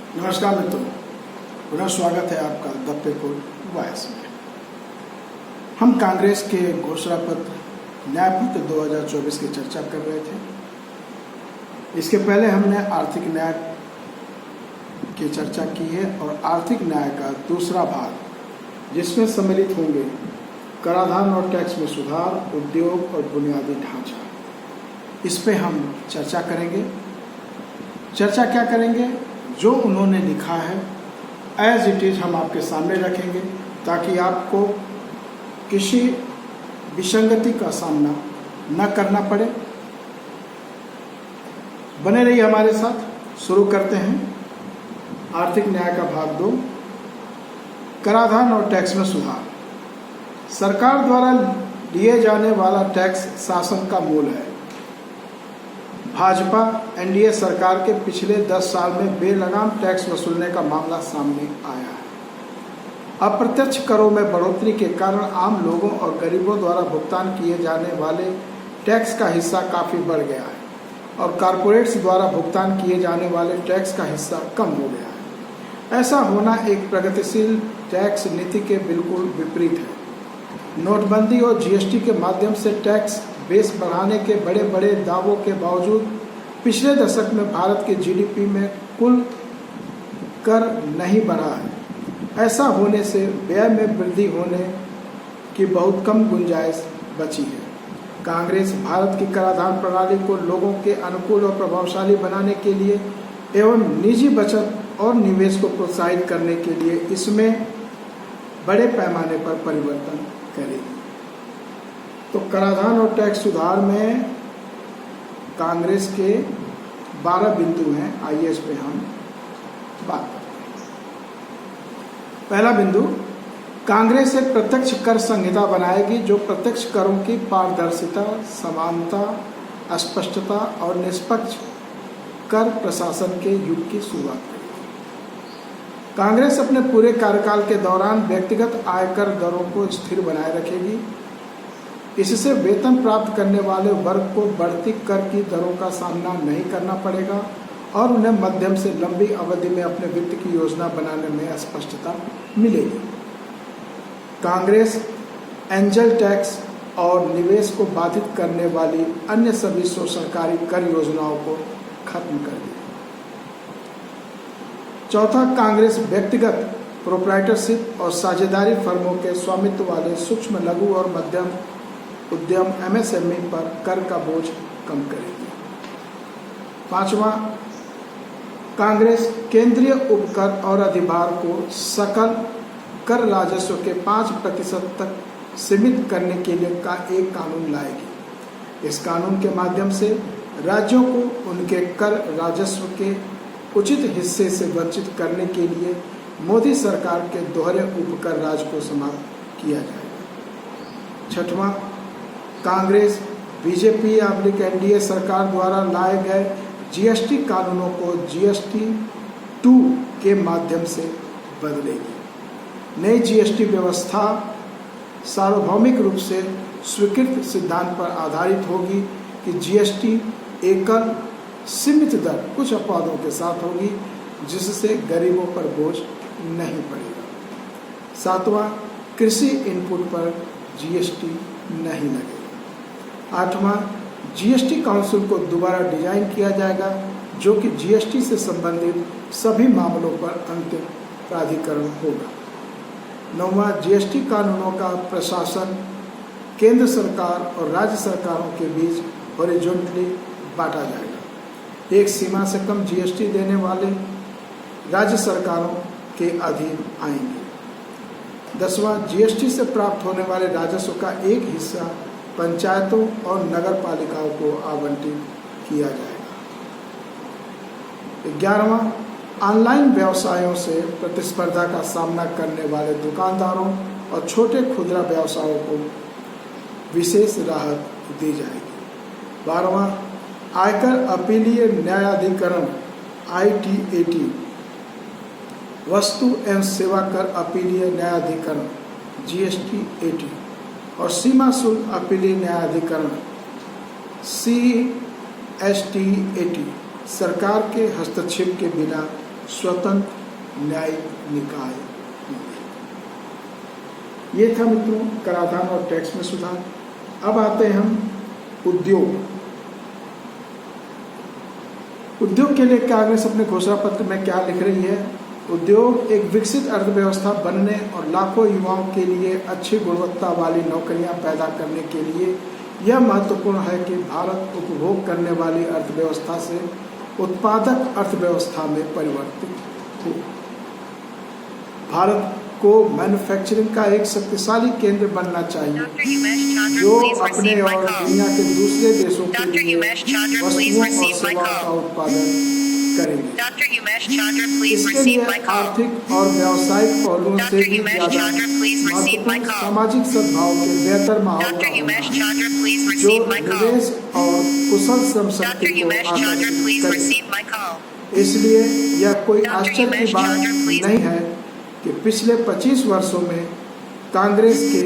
नमस्कार मित्रों, पुनः स्वागत है आपका द पीपुल वॉइस में। हम कांग्रेस के घोषणा पत्र न्याय पत्र 2024 की चर्चा कर रहे थे। इसके पहले हमने आर्थिक न्याय की चर्चा की है और आर्थिक न्याय का दूसरा भाग जिसमें सम्मिलित होंगे कराधान और टैक्स में सुधार, उद्योग और बुनियादी ढांचा, इस पे हम चर्चा करेंगे। चर्चा क्या करेंगे? जो उन्होंने लिखा है एज इट इज हम आपके सामने रखेंगे ताकि आपको किसी विसंगति का सामना न करना पड़े। बने रहिए हमारे साथ। शुरू करते हैं आर्थिक न्याय का भाग 2, कराधान और टैक्स में सुधार। सरकार द्वारा लिए जाने वाला टैक्स शासन का मूल है। भाजपा एनडीए सरकार के पिछले 10 साल में बेलगाम टैक्स वसूलने का मामला सामने आया है। अप्रत्यक्ष करों में बढ़ोतरी के कारण आम लोगों और गरीबों द्वारा भुगतान किए जाने वाले टैक्स का हिस्सा काफ़ी बढ़ गया है और कॉरपोरेट्स द्वारा भुगतान किए जाने वाले टैक्स का हिस्सा कम हो गया है। ऐसा होना एक प्रगतिशील टैक्स नीति के बिल्कुल विपरीत है। नोटबंदी और जीएसटी के माध्यम से टैक्स बेस बढ़ाने के बड़े बड़े दावों के बावजूद पिछले दशक में भारत के जीडीपी में कुल कर नहीं बढ़ा है। ऐसा होने से व्यय में वृद्धि होने की बहुत कम गुंजाइश बची है। कांग्रेस भारत की कराधान प्रणाली को लोगों के अनुकूल और प्रभावशाली बनाने के लिए एवं निजी बचत और निवेश को प्रोत्साहित करने के लिए इसमें बड़े पैमाने पर परिवर्तन करेगी। तो कराधान और टैक्स सुधार में कांग्रेस के 12 बिंदु हैं। आइए इस पे हम बात करते हैं। पहला बिंदु, कांग्रेस एक प्रत्यक्ष कर संहिता बनाएगी जो प्रत्यक्ष करों की पारदर्शिता, समानता, स्पष्टता और निष्पक्ष कर प्रशासन के युग की शुरुआत करेगी। कांग्रेस अपने पूरे कार्यकाल के दौरान व्यक्तिगत आयकर दरों को स्थिर बनाए रखेगी। इससे वेतन प्राप्त करने वाले वर्ग को बढ़ती कर की दरों का सामना नहीं करना पड़ेगा और उन्हें मध्यम से लंबी अवधि में अपने वित्त की योजना बनाने में स्पष्टता मिलेगी। कांग्रेस एंजल टैक्स और निवेश को बाधित करने वाली अन्य सभी शोषणकारी कर योजनाओं को खत्म कर देगी। चौथा, कांग्रेस व्यक्तिगत प्रोप्राइटरशिप और साझेदारी फर्मों के स्वामित्व वाले सूक्ष्म, लघु और मध्यम उद्यम एमएसएमई पर कर का बोझ कम करेगी। पांचवा, कांग्रेस केंद्रीय उपकर और अधिभार को सकल कर राजस्व के 5% तक सीमित करने के लिए एक कानून लाएगी। इस कानून के माध्यम से राज्यों को उनके कर राजस्व के उचित हिस्से से वंचित करने के लिए मोदी सरकार के दोहरे उपकर राज को समाप्त किया जाएगा। छठवां, कांग्रेस बीजेपी एनडीए सरकार द्वारा लाए गए जीएसटी कानूनों को जीएसटी 2 के माध्यम से बदलेगी। नई जीएसटी व्यवस्था सार्वभौमिक रूप से स्वीकृत सिद्धांत पर आधारित होगी कि जीएसटी एकल सीमित दर कुछ अपवादों के साथ होगी जिससे गरीबों पर बोझ नहीं पड़ेगा। सातवां, कृषि इनपुट पर जीएसटी नहीं लगेगा। आठवां, जीएसटी काउंसिल को दोबारा डिजाइन किया जाएगा जो कि जीएसटी से संबंधित सभी मामलों पर अंतिम प्राधिकरण होगा। नौवां, जीएसटी कानूनों का प्रशासन केंद्र सरकार और राज्य सरकारों के बीच हॉरिजॉन्टली बांटा जाएगा। एक सीमा से कम जीएसटी देने वाले राज्य सरकारों के अधीन आएंगे। 10वां, जीएसटी से प्राप्त होने वाले राजस्व का एक हिस्सा पंचायतों और नगर पालिकाओं को आवंटित किया जाएगा। 11वां, ऑनलाइन व्यवसायों से प्रतिस्पर्धा का सामना करने वाले दुकानदारों और छोटे खुदरा व्यवसायों को विशेष राहत दी जाएगी। 12वां, आयकर अपीलीय न्यायाधिकरण ITAT, वस्तु एवं सेवा कर अपीलीय न्यायाधिकरण GST-AT और सीमा शुल्क अपीलीय न्यायाधिकरण CST-AT सरकार के हस्तक्षेप के बिना स्वतंत्र न्यायिक निकाय होंगे। ये था मित्रों कराधान और टैक्स में सुधार। अब आते हैं हम उद्योग के लिए कांग्रेस अपने घोषणा पत्र में क्या लिख रही है। उद्योग एक विकसित अर्थव्यवस्था बनने और लाखों युवाओं के लिए अच्छी गुणवत्ता वाली नौकरियां पैदा करने के लिए यह महत्वपूर्ण है कि भारत उपभोग करने वाली अर्थव्यवस्था से उत्पादक अर्थव्यवस्था में परिवर्तित हो। भारत को मैन्युफैक्चरिंग का एक शक्तिशाली केंद्र बनना चाहिए जो अपने और दुनिया के दूसरे देशों के लिए वस्तुओं और सेवाओं का उत्पादन करेंगे। इसके लिए आर्थिक और व्यावसायिक पहलुओं से भी ज्यादा महत्वपूर्ण सामाजिक सद्भाव के बेहतर माहौल का होना जो निवेश और कुशल श्रम शक्ति को आकर्षित करें। इसलिए यह कोई आश्चर्य की बात नहीं है कि पिछले 25 वर्षों में कांग्रेस के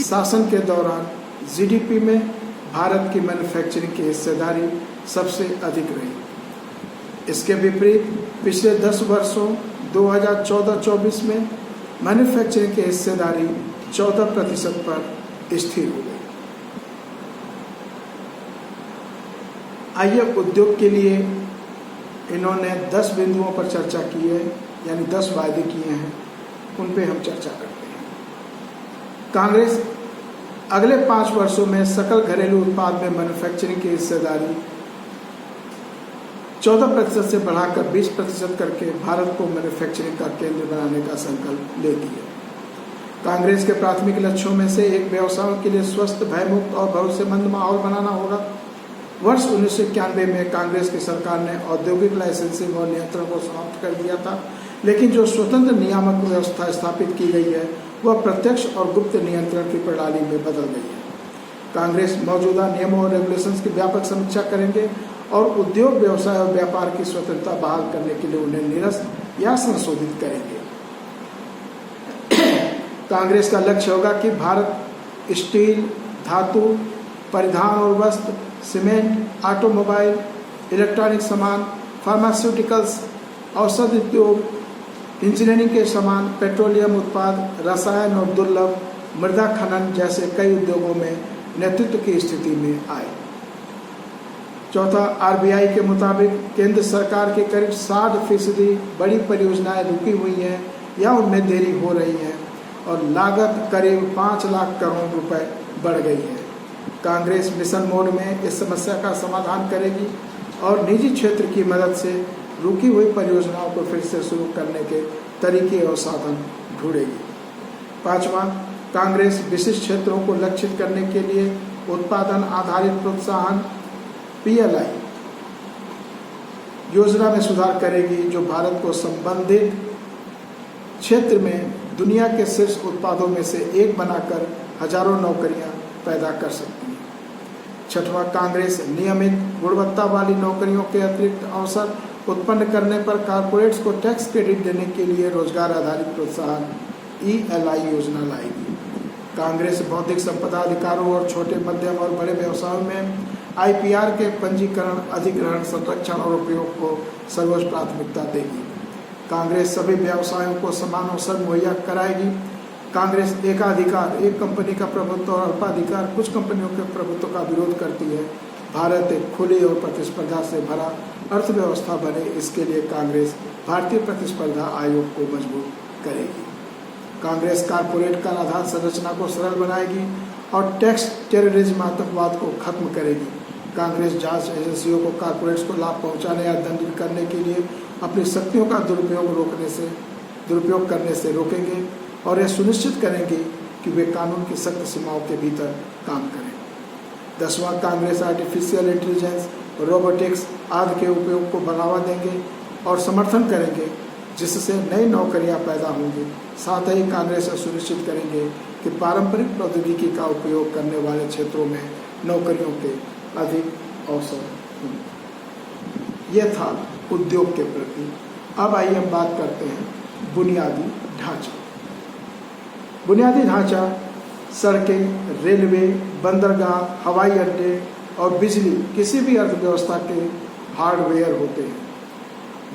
शासन के दौरान जीडीपी में भारत की मैन्युफैक्चरिंग की हिस्सेदारी सबसे अधिक रही। इसके विपरीत पिछले 10 वर्षों 2014-24 में मैन्युफैक्चरिंग की हिस्सेदारी 14% पर स्थिर हो गई। आइए उद्योग के लिए इन्होंने 10 बिंदुओं पर चर्चा की है, यानी 10 वायदे किए हैं, उन पे हम चर्चा करते हैं। कांग्रेस अगले 5 वर्षों में सकल घरेलू उत्पाद में मैन्युफैक्चरिंग की हिस्सेदारी 14% से बढ़ाकर 20% करके भारत को मैन्युफैक्चरिंग का केंद्र बनाने का संकल्प लेती है। कांग्रेस के प्राथमिक लक्ष्यों में से एक व्यवसायों के लिए स्वस्थ, भयमुक्त और भरोसेमंद माहौल बनाना होगा। वर्ष 1991 में कांग्रेस की सरकार ने औद्योगिक लाइसेंसिंग और नियंत्रण को समाप्त कर दिया था, लेकिन जो स्वतंत्र नियामक व्यवस्था स्थापित की गई है वह प्रत्यक्ष और गुप्त नियंत्रण की प्रणाली में बदल गई है। कांग्रेस मौजूदा नियमों और रेगुलेशंस की व्यापक समीक्षा करेंगे और उद्योग, व्यवसाय और व्यापार की स्वतंत्रता बहाल करने के लिए उन्हें निरस्त या संशोधित करेंगे। कांग्रेस का लक्ष्य होगा कि भारत स्टील, धातु, परिधान और वस्त्र, सीमेंट, ऑटोमोबाइल, इलेक्ट्रॉनिक सामान, फार्मास्यूटिकल्स, औषध उद्योग, इंजीनियरिंग के सामान, पेट्रोलियम उत्पाद, रसायन और दुर्लभ मृदा खनन जैसे कई उद्योगों में नेतृत्व की स्थिति में आए। चौथा, आरबीआई के मुताबिक केंद्र सरकार के करीब 60% बड़ी परियोजनाएं रुकी हुई हैं या उनमें देरी हो रही है और लागत करीब 5 लाख करोड़ रुपए बढ़ गई है। कांग्रेस मिशन मोड में इस समस्या का समाधान करेगी और निजी क्षेत्र की मदद से रुकी हुई परियोजनाओं को फिर से शुरू करने के तरीके और साधन ढूंढेगी। पांचवा, कांग्रेस विशिष्ट क्षेत्रों को लक्षित करने के लिए उत्पादन आधारित प्रोत्साहन PLI योजना में सुधार करेगी जो भारत को संबंधित क्षेत्र में दुनिया के शीर्ष उत्पादों में से एक बनाकर हजारों नौकरियां पैदा कर सकती है। छठवां, कांग्रेस नियमित गुणवत्ता वाली नौकरियों के अतिरिक्त अवसर उत्पन्न करने पर कॉर्पोरेट्स को टैक्स क्रेडिट देने के लिए रोजगार आधारित प्रोत्साहन ELI योजना लाएगी। कांग्रेस बौद्धिक संपदा अधिकारों और छोटे, मध्यम और बड़े व्यवसायों में IPR के पंजीकरण, अधिग्रहण, संरक्षण और उपयोग को सर्वोच्च प्राथमिकता देगी। कांग्रेस सभी व्यवसायों को समान अवसर मुहैया कराएगी। कांग्रेस एकाधिकार, एक कंपनी का प्रभुत्व और अल्पाधिकार, कुछ कंपनियों के प्रभुत्व का विरोध करती है। भारत एक खुली और प्रतिस्पर्धा से भरा अर्थव्यवस्था बने, इसके लिए कांग्रेस भारतीय प्रतिस्पर्धा आयोग को मजबूत करेगी। कांग्रेस कारपोरेट कर आधार संरचना को सरल बनाएगी और टैक्स टेररिज्म, आतंकवाद को खत्म करेगी। कांग्रेस जांच एजेंसियों को कारपोरेट्स को लाभ पहुंचाने या दंडित करने के लिए अपनी शक्तियों का दुरुपयोग करने से रोकेंगे और यह सुनिश्चित करेंगे कि वे कानून की सख्त सीमाओं के भीतर काम करें। 10वां, कांग्रेस आर्टिफिशियल इंटेलिजेंस, रोबोटिक्स आदि के उपयोग को बढ़ावा देंगे और समर्थन करेंगे जिससे नई नौकरियां पैदा होंगी। साथ ही कांग्रेस सुनिश्चित करेंगे कि पारंपरिक प्रौद्योगिकी का उपयोग करने वाले क्षेत्रों में नौकरियों के अधिक अवसर होंगे। यह था उद्योग के प्रति। अब आइए हम बात करते हैं बुनियादी ढांचा। बुनियादी ढांचा सड़कें, रेलवे, बंदरगाह, हवाई अड्डे और बिजली किसी भी अर्थव्यवस्था के हार्डवेयर होते हैं।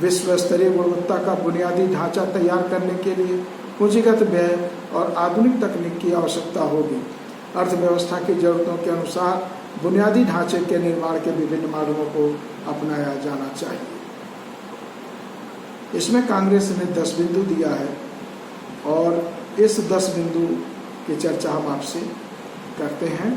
विश्व स्तरीय गुणवत्ता का बुनियादी ढांचा तैयार करने के लिए पूंजीगत व्यय और आधुनिक तकनीक की आवश्यकता होगी। अर्थव्यवस्था की जरूरतों के अनुसार बुनियादी ढांचे के निर्माण के विभिन्न मॉडलों को अपनाया जाना चाहिए। इसमें कांग्रेस ने 10 बिंदु दिया है और इस 10 बिंदु की चर्चा हम आपसे करते हैं।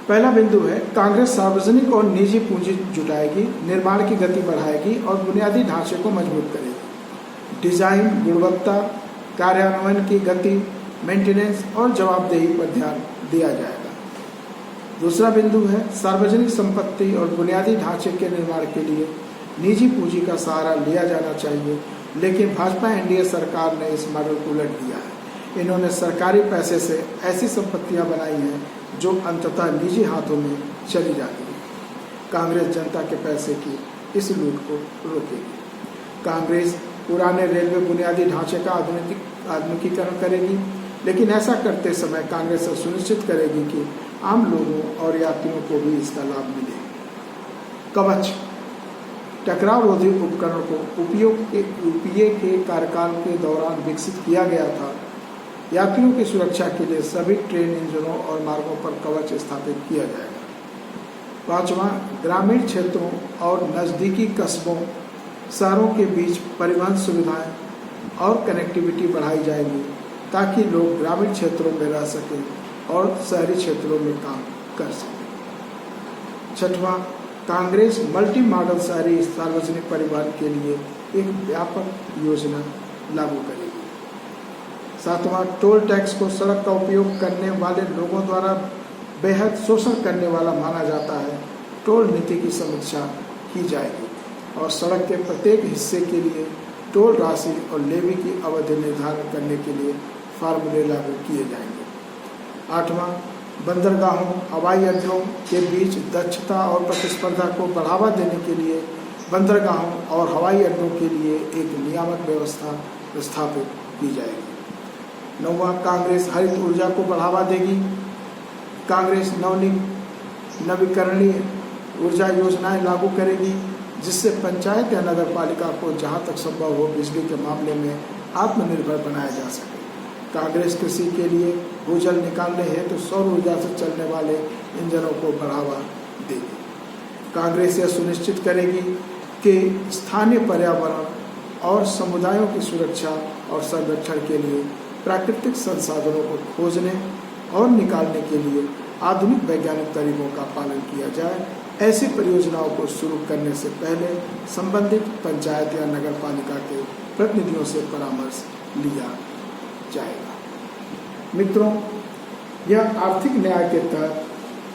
पहला बिंदु है, कांग्रेस सार्वजनिक और निजी पूंजी जुटाएगी, निर्माण की गति बढ़ाएगी और बुनियादी ढांचे को मजबूत करेगी। डिजाइन, गुणवत्ता, कार्यान्वयन की गति, मेंटेनेंस और जवाबदेही पर ध्यान दिया जाएगा। दूसरा बिंदु है, सार्वजनिक संपत्ति और बुनियादी ढांचे के निर्माण के लिए निजी पूंजी का सहारा लिया जाना चाहिए, लेकिन भाजपा एनडीए सरकार ने इस मॉडल को उलट दिया है। इन्होंने सरकारी पैसे से ऐसी संपत्तियां बनाई हैं जो अंततः निजी हाथों में चली जाती है। कांग्रेस जनता के पैसे की इस लूट को रोकेगी। कांग्रेस पुराने रेलवे बुनियादी ढांचे का आधुनिकीकरण करेगी, लेकिन ऐसा करते समय कांग्रेस सुनिश्चित करेगी कि आम लोगों और यात्रियों को भी इसका लाभ मिले। कवच, टकराव रोधी उपकरण को यूपीए के कार्यकाल के दौरान विकसित किया गया था। यात्रियों की सुरक्षा के लिए सभी ट्रेन इंजनों और मार्गों पर कवच स्थापित किया जाएगा। पांचवा, ग्रामीण क्षेत्रों और नज़दीकी कस्बों, शहरों के बीच परिवहन सुविधाएं और कनेक्टिविटी बढ़ाई जाएगी ताकि लोग ग्रामीण क्षेत्रों में रह सकें और शहरी क्षेत्रों में काम कर सकें। छठवां, कांग्रेस मल्टी मॉडल शहरी सार्वजनिक परिवहन के लिए एक व्यापक योजना लागू करेगी। सातवां, टोल टैक्स को सड़क का उपयोग करने वाले लोगों द्वारा बेहद शोषण करने वाला माना जाता है। टोल नीति की समीक्षा की जाएगी और सड़क के प्रत्येक हिस्से के लिए टोल राशि और लेवी की अवधि निर्धारित करने के लिए फार्मूले लागू किए जाएंगे। आठवां, बंदरगाहों, हवाई अड्डों के बीच दक्षता और प्रतिस्पर्धा को बढ़ावा देने के लिए बंदरगाहों और हवाई अड्डों के लिए एक नियामक व्यवस्था स्थापित की जाएगी। नौवां, कांग्रेस हरित ऊर्जा को बढ़ावा देगी। कांग्रेस नवीकरणीय ऊर्जा योजनाएं लागू करेगी, जिससे पंचायत या नगर पालिका को जहां तक संभव हो बिजली के मामले में आत्मनिर्भर बनाया जा सके। कांग्रेस कृषि के लिए भूजल निकालने हेतु सौर ऊर्जा से चलने वाले इंजनों को बढ़ावा देगी। कांग्रेस यह सुनिश्चित करेगी कि स्थानीय पर्यावरण और समुदायों की सुरक्षा और संरक्षण के लिए प्राकृतिक संसाधनों को खोजने और निकालने के लिए आधुनिक वैज्ञानिक तरीकों का पालन किया जाए। ऐसी परियोजनाओं को शुरू करने से पहले संबंधित पंचायत या नगर पालिका के प्रतिनिधियों से परामर्श लिया जाएगा। मित्रों, यह आर्थिक न्याय के तहत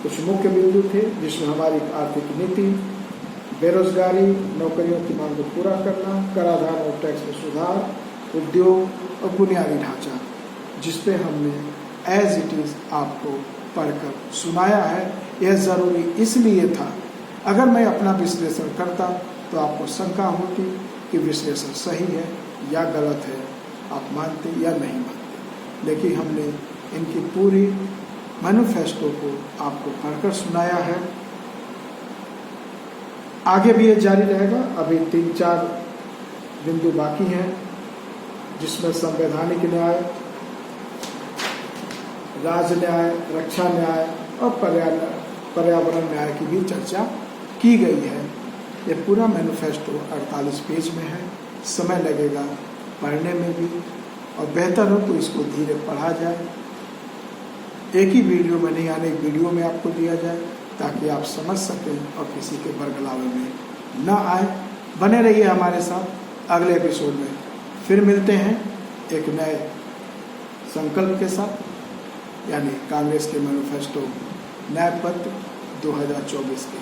कुछ मुख्य बिंदु थे, जिसमें हमारी आर्थिक नीति, बेरोजगारी, नौकरियों की मांग को पूरा करना, कराधान और टैक्स में सुधार, उद्योग और बुनियादी ढांचा, जिसपे हमने एज इट इज आपको पढ़कर सुनाया है। यह जरूरी इसलिए था, अगर मैं अपना विश्लेषण करता तो आपको शंका होती कि विश्लेषण सही है या गलत है, आप मानते या नहीं मानते। लेकिन हमने इनकी पूरी मैनिफेस्टो को आपको पढ़कर सुनाया है। आगे भी ये जारी रहेगा। अभी 3-4 बिंदु बाकी हैं, जिसमें संवैधानिक न्याय, राज न्याय, रक्षा न्याय और पर्यावरण न्याय की भी चर्चा की गई है। ये पूरा मैनिफेस्टो 48 पेज में है। समय लगेगा पढ़ने में भी, और बेहतर हो तो इसको धीरे पढ़ा जाए। एक ही वीडियो में नहीं, आने एक वीडियो में आपको दिया जाए ताकि आप समझ सकें और किसी के बरगलावे में न आए। बने रहिए हमारे साथ। अगले एपिसोड में फिर मिलते हैं एक नए संकल्प के साथ, यानी कांग्रेस के मैनिफेस्टो न्याय पत्र 2024 के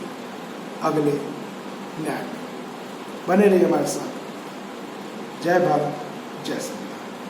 अगले न्याय में। बने रहिए हमारे साथ। जय भारत, जय संविधान।